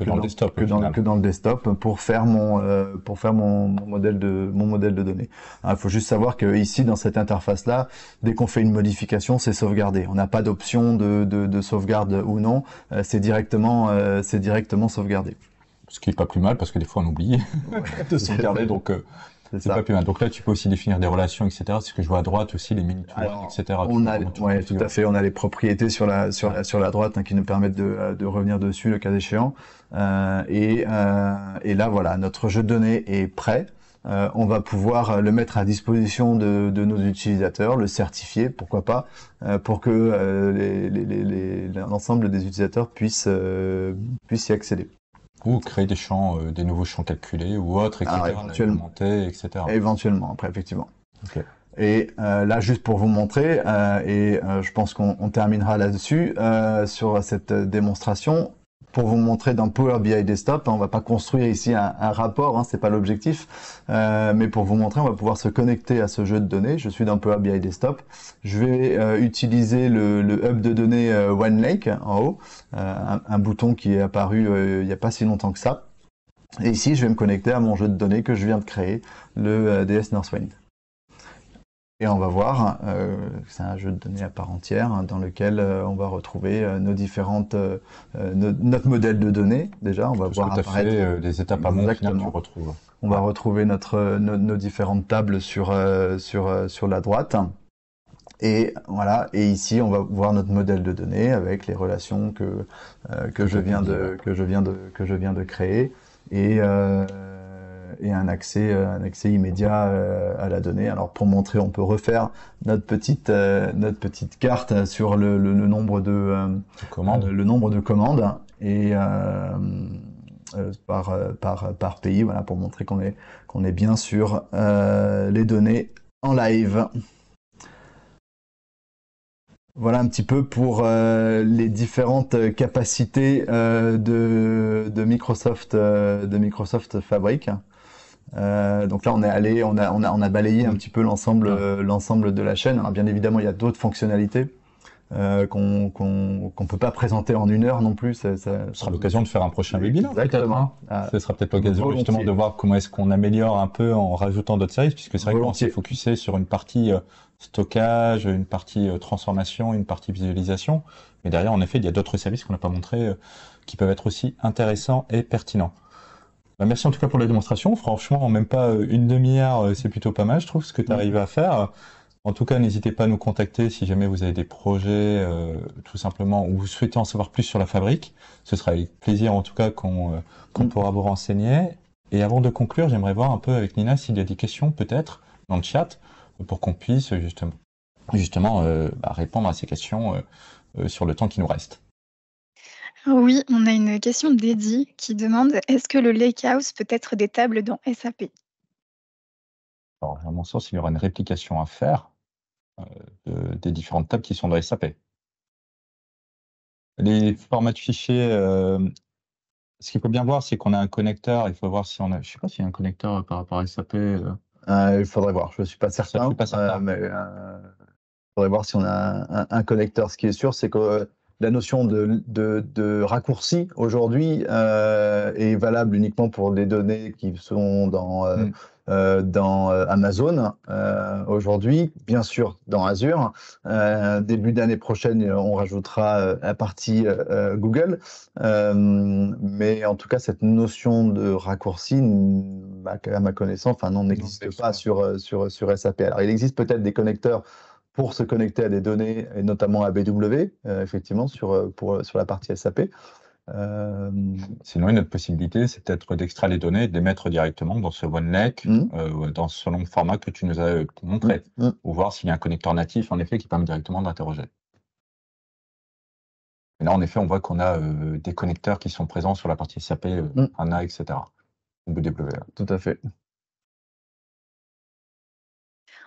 dans le desktop pour faire mon modèle de données. Il faut juste savoir que ici, dans cette interface-là, dès qu'on fait une modification, c'est sauvegardé. On n'a pas d'option de sauvegarde ou non, c'est directement sauvegardé. Ce qui est pas plus mal parce que des fois on oublie de sauvegarder, donc c'est pas plus mal. Donc là, tu peux aussi définir des relations, etc. C'est ce que je vois à droite aussi, les mini etc. Ouais, tout à fait. On a les propriétés sur la droite qui nous permettent de revenir dessus le cas échéant. Et là, voilà, notre jeu de données est prêt. On va pouvoir le mettre à disposition de nos utilisateurs, le certifier, pourquoi pas, pour que l'ensemble des utilisateurs puissent y accéder. Ou créer des champs, des nouveaux champs calculés ou autres, etc. Etc. Éventuellement, après, effectivement. Okay. Et là, juste pour vous montrer, je pense qu'on terminera là-dessus, sur cette démonstration, pour vous montrer dans Power BI Desktop, on va pas construire ici un rapport, c'est pas l'objectif, mais pour vous montrer, on va pouvoir se connecter à ce jeu de données. Je suis dans Power BI Desktop. Je vais utiliser le hub de données OneLake en haut, un bouton qui est apparu il n'y a pas si longtemps que ça. Et ici, je vais me connecter à mon jeu de données que je viens de créer, le DS Northwind. Et on va voir, c'est un jeu de données à part entière dans lequel on va retrouver nos différentes, notre modèle de données. Déjà, on va voir apparaître des étapes avant que tu retrouves. On va retrouver nos différentes tables sur la droite. Et voilà. Et ici, on va voir notre modèle de données avec les relations que je viens de créer et un accès immédiat à la donnée. Alors pour montrer, on peut refaire notre petite carte sur le nombre de commandes et par pays, voilà, pour montrer qu'on est bien sur les données en live. Voilà un petit peu pour les différentes capacités de Microsoft Fabric. Donc là, on a balayé un petit peu l'ensemble de la chaîne. Alors bien évidemment, il y a d'autres fonctionnalités qu'on peut pas présenter en une heure non plus. Ça sera l'occasion de faire un prochain webinaire. Exactement. Ce sera peut-être l'occasion justement de voir comment est-ce qu'on améliore un peu en rajoutant d'autres services, puisque c'est vrai qu'on s'est focusé sur une partie stockage, une partie transformation, une partie visualisation. Mais derrière, en effet, il y a d'autres services qu'on n'a pas montrés qui peuvent être aussi intéressants et pertinents. Merci en tout cas pour la démonstration. Franchement, même pas une demi-heure, c'est plutôt pas mal, je trouve, ce que tu arrives à faire. En tout cas, n'hésitez pas à nous contacter si jamais vous avez des projets, tout simplement, ou vous souhaitez en savoir plus sur la fabrique. Ce sera avec plaisir, en tout cas, qu'on pourra vous renseigner. Et avant de conclure, j'aimerais voir un peu avec Nina s'il y a des questions, peut-être, dans le chat, pour qu'on puisse justement répondre à ces questions sur le temps qui nous reste. Oui, on a une question d'Eddie qui demande « Est-ce que le lakehouse peut être des tables dans SAP ?» Alors, à mon sens, il y aura une réplication à faire des différentes tables qui sont dans SAP. Les formats de fichiers, ce qu'il faut bien voir, c'est qu'on a un connecteur. Il faut voir si on a, je sais pas s'il y a un connecteur par rapport à SAP. Il faudrait voir. Je suis pas certain. Mais il faudrait voir si on a un connecteur. Ce qui est sûr, c'est que la notion de raccourci aujourd'hui est valable uniquement pour les données qui sont dans Amazon aujourd'hui, bien sûr dans Azure. Début d'année prochaine, on rajoutera la partie Google. Mais en tout cas, cette notion de raccourci, à ma connaissance, n'existe pas sur SAP. Alors, il existe peut-être des connecteurs pour se connecter à des données, et notamment à BW, effectivement, sur la partie SAP. Sinon, une autre possibilité, c'est peut-être d'extraire les données et de les mettre directement dans ce OneLake, dans ce long format que tu nous as montré, ou voir s'il y a un connecteur natif, en effet, qui permet directement d'interroger. Et là, en effet, on voit qu'on a des connecteurs qui sont présents sur la partie SAP, ANA, etc. Au bout des W. Tout à fait.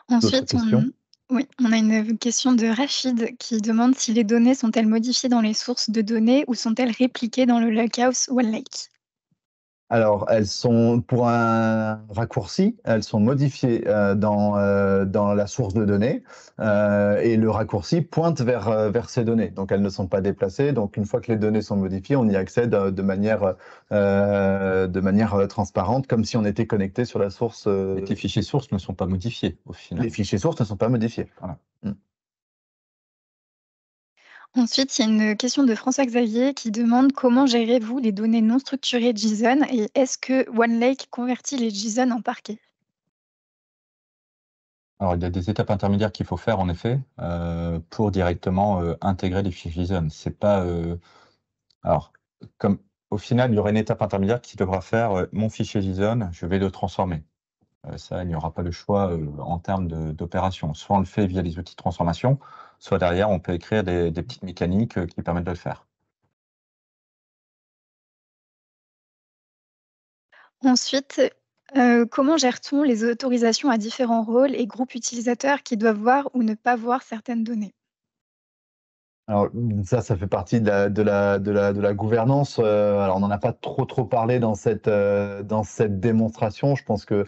Ensuite, questions? on a une question de Rachid qui demande si les données sont-elles modifiées dans les sources de données ou sont-elles répliquées dans le Lakehouse OneLake? Alors, elles sont, pour un raccourci, elles sont modifiées dans la source de données et le raccourci pointe vers ces données. Donc, elles ne sont pas déplacées. Donc, une fois que les données sont modifiées, on y accède de manière transparente, comme si on était connecté sur la source. Les fichiers sources ne sont pas modifiés au final. Les fichiers sources ne sont pas modifiés. Voilà. Ensuite, il y a une question de François-Xavier qui demande comment gérez-vous les données non structurées JSON et est-ce que OneLake convertit les JSON en parquet? Alors, il y a des étapes intermédiaires qu'il faut faire, en effet, pour directement intégrer les fichiers JSON. C'est pas. Alors, comme au final, il y aura une étape intermédiaire qui devra faire mon fichier JSON, je vais le transformer. Ça, il n'y aura pas le choix en termes d'opération. Soit on le fait via les outils de transformation, soit derrière, on peut écrire des petites mécaniques qui permettent de le faire. Ensuite, comment gère-t-on les autorisations à différents rôles et groupes utilisateurs qui doivent voir ou ne pas voir certaines données? Alors ça fait partie de la gouvernance. Alors on n'en a pas trop parlé dans cette démonstration. Je pense que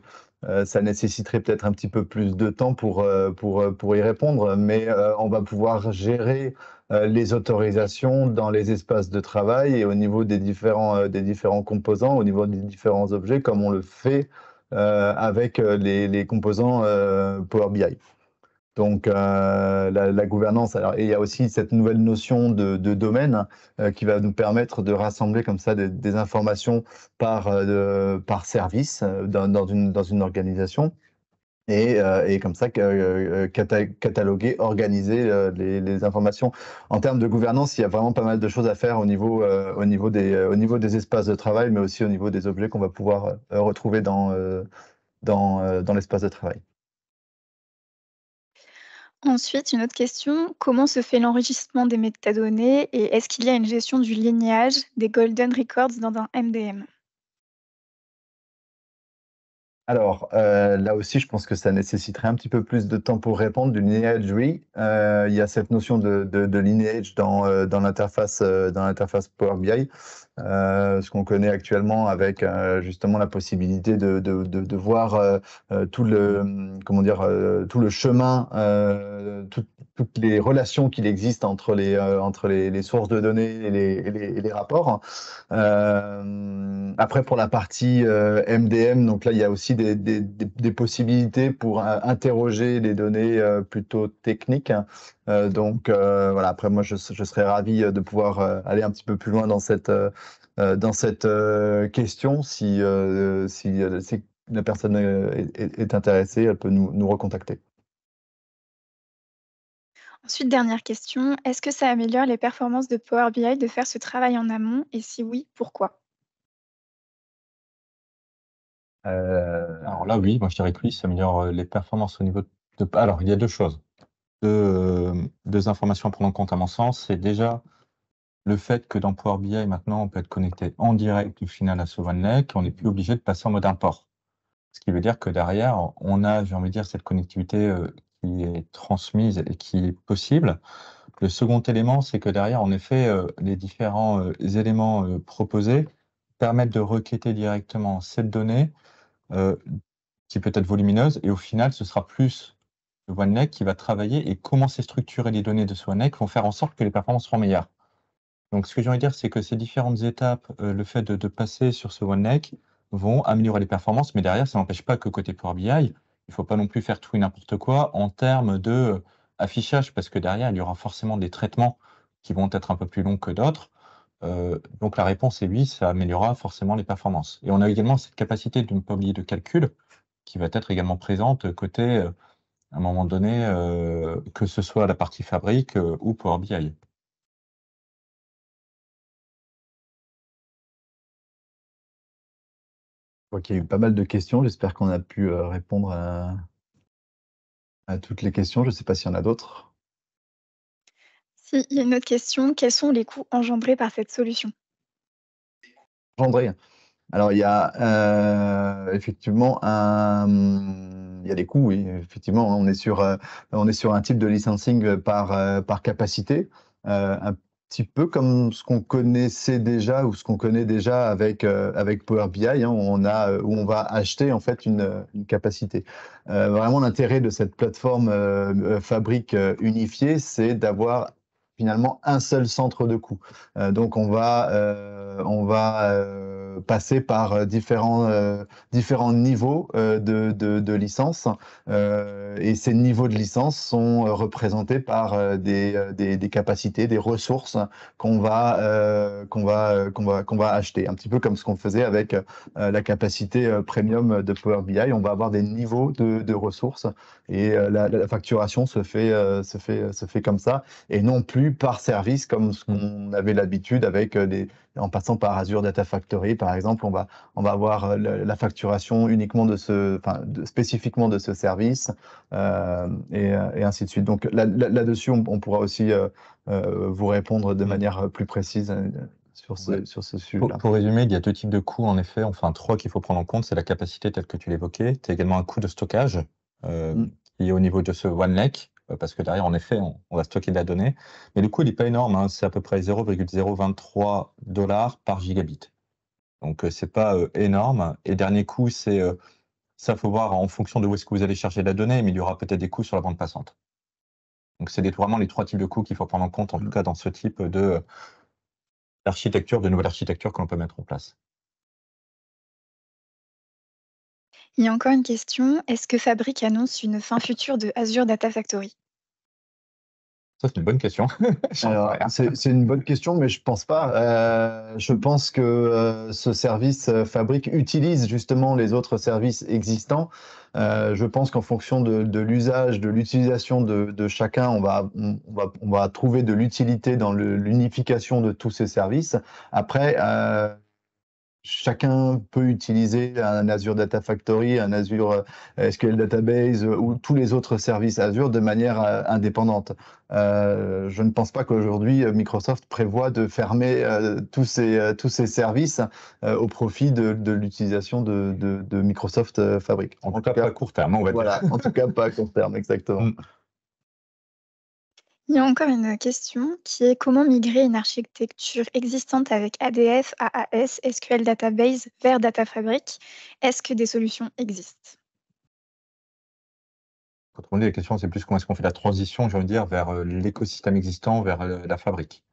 ça nécessiterait peut-être un petit peu plus de temps pour y répondre, mais on va pouvoir gérer les autorisations dans les espaces de travail et au niveau des différents composants, au niveau des différents objets, comme on le fait avec les composants Power BI. Donc la gouvernance, alors, et il y a aussi cette nouvelle notion de domaine qui va nous permettre de rassembler comme ça des informations par service dans une organisation et comme ça cataloguer, organiser les informations. En termes de gouvernance, il y a vraiment pas mal de choses à faire au niveau des espaces de travail, mais aussi au niveau des objets qu'on va pouvoir retrouver dans l'espace de travail. Ensuite, une autre question, comment se fait l'enregistrement des métadonnées et est-ce qu'il y a une gestion du lignage des golden records dans un MDM? Alors, là aussi, je pense que ça nécessiterait un petit peu plus de temps pour répondre. Du lineage, oui. Il y a cette notion de lineage dans l'interface Power BI. Ce qu'on connaît actuellement avec justement la possibilité de voir tout le chemin, toutes les relations qu'il existe entre les sources de données et les rapports. Après, pour la partie MDM, donc là, il y a aussi des possibilités pour interroger les données plutôt techniques. Donc voilà, après, moi, je serais ravi de pouvoir aller un petit peu plus loin dans cette question. Si la personne est intéressée, elle peut nous recontacter. Ensuite, dernière question, est-ce que ça améliore les performances de Power BI de faire ce travail en amont et si oui, pourquoi? Alors là, oui, moi je dirais que oui, ça améliore les performances au niveau de. Alors, il y a deux choses. Deux informations à prendre en compte à mon sens. C'est déjà le fait que dans Power BI, maintenant, on peut être connecté en direct au final à ce OneLake, on n'est plus obligé de passer en mode import. Ce qui veut dire que derrière, on a, j'ai envie de dire, cette connectivité qui est transmise et qui est possible. Le second élément, c'est que derrière, en effet, les différents éléments proposés permettent de requêter directement cette donnée euh, qui peut être volumineuse, et au final, ce sera plus le OneLake qui va travailler et comment c'est structuré les données de ce OneLake vont faire en sorte que les performances seront meilleures. Donc, ce que j'ai envie de dire, c'est que ces différentes étapes, le fait de passer sur ce OneLake vont améliorer les performances, mais derrière, ça n'empêche pas que côté Power BI, il ne faut pas non plus faire tout et n'importe quoi en termes de affichage, parce que derrière, il y aura forcément des traitements qui vont être un peu plus longs que d'autres. Donc la réponse est oui, ça améliorera forcément les performances. Et on a également cette capacité de ne pas oublier de calcul qui va être également présente côté, à un moment donné, que ce soit la partie fabrique ou Power BI. Je vois qu'il y a eu pas mal de questions. J'espère qu'on a pu répondre à toutes les questions. Je ne sais pas s'il y en a d'autres. Si, il y a une autre question. Quels sont les coûts engendrés par cette solution? Engendré. Alors il y a effectivement il y a des coûts, oui, effectivement, hein. On est sur un type de licensing par capacité, un petit peu comme ce qu'on connaissait déjà ou ce qu'on connaît déjà avec Power BI, hein, où on va acheter en fait une capacité. Vraiment l'intérêt de cette plateforme Fabric unifiée, c'est d'avoir finalement un seul centre de coût. Donc on va passer par différents niveaux de licence, et ces niveaux de licence sont représentés par des capacités, des ressources qu'on va acheter. Un petit peu comme ce qu'on faisait avec la capacité premium de Power BI. On va avoir des niveaux de ressources et la facturation se fait comme ça et non plus par service comme ce qu'on avait l'habitude avec en passant par Azure Data Factory, par exemple, on va avoir la facturation uniquement spécifiquement de ce service, et ainsi de suite. Donc là-dessus, on pourra aussi vous répondre de manière plus précise sur ce sujet-là. Pour résumer, il y a deux types de coûts, en effet, enfin trois qu'il faut prendre en compte. C'est la capacité telle que tu l'évoquais. Tu as également un coût de stockage qui est au niveau de ce OneLake, parce que derrière, en effet, on va stocker de la donnée. Mais le coût, il n'est pas énorme, hein, c'est à peu près 0,023 $ par gigabit. Donc, c'est pas énorme. Et dernier coût, c'est ça, faut voir en fonction de où est-ce que vous allez chercher la donnée, mais il y aura peut-être des coûts sur la bande passante. Donc, c'est vraiment les trois types de coûts qu'il faut prendre en compte, en tout cas dans ce type d'architecture, de nouvelle architecture que l'on peut mettre en place. Il y a encore une question. Est-ce que Fabric annonce une fin future de Azure Data Factory? Ça, c'est une bonne question. Alors, c'est une bonne question, mais je pense pas. Je pense que ce service Fabric utilise justement les autres services existants. Je pense qu'en fonction de l'usage, de l'utilisation de chacun, on va trouver de l'utilité dans l'unification de tous ces services. Après, chacun peut utiliser un Azure Data Factory, un Azure SQL Database ou tous les autres services Azure de manière indépendante. Je ne pense pas qu'aujourd'hui Microsoft prévoit de fermer tous ces services au profit de l'utilisation de Microsoft Fabric. En tout cas, pas à court terme, on va dire. Voilà, en tout cas, pas à court terme, exactement. Il y a encore une question qui est comment migrer une architecture existante avec ADF, AAS, SQL Database vers Data Fabric? Est-ce que des solutions existent? Quand on dit la question, c'est plus comment est-ce qu'on fait la transition, j'ai envie de dire, vers l'écosystème existant, vers la fabrique.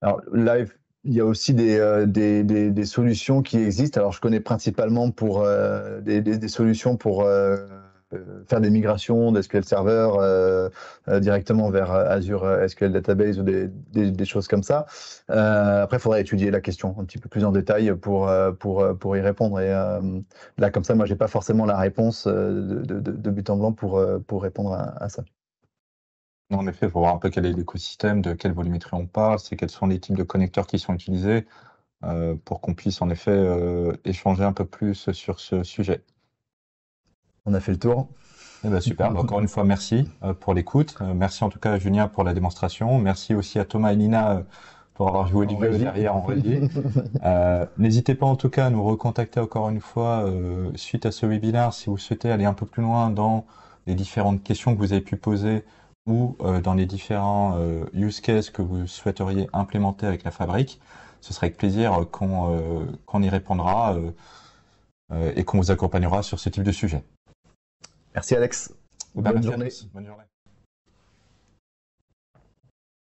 Alors là, il y a aussi des solutions qui existent. Alors je connais principalement pour des solutions pour faire des migrations d'SQL Server directement vers Azure SQL Database ou des choses comme ça. Après, il faudrait étudier la question un petit peu plus en détail pour y répondre. Et là, comme ça, moi, j'ai pas forcément la réponse de but en blanc pour répondre à ça. Non, en effet, il faut voir un peu quel est l'écosystème, de quelle volumétrie on parle, c'est quels sont les types de connecteurs qui sont utilisés, pour qu'on puisse en effet échanger un peu plus sur ce sujet. On a fait le tour. Eh ben, super. Encore une fois, merci pour l'écoute. Merci en tout cas à Julien pour la démonstration. Merci aussi à Thomas et Nina pour avoir joué du jeu derrière en régie. N'hésitez pas en tout cas à nous recontacter encore une fois suite à ce webinaire si vous souhaitez aller un peu plus loin dans les différentes questions que vous avez pu poser ou dans les différents use cases que vous souhaiteriez implémenter avec la fabrique. Ce sera avec plaisir qu'on y répondra et qu'on vous accompagnera sur ce type de sujet. Merci Alex. Bonne journée. Bonne journée.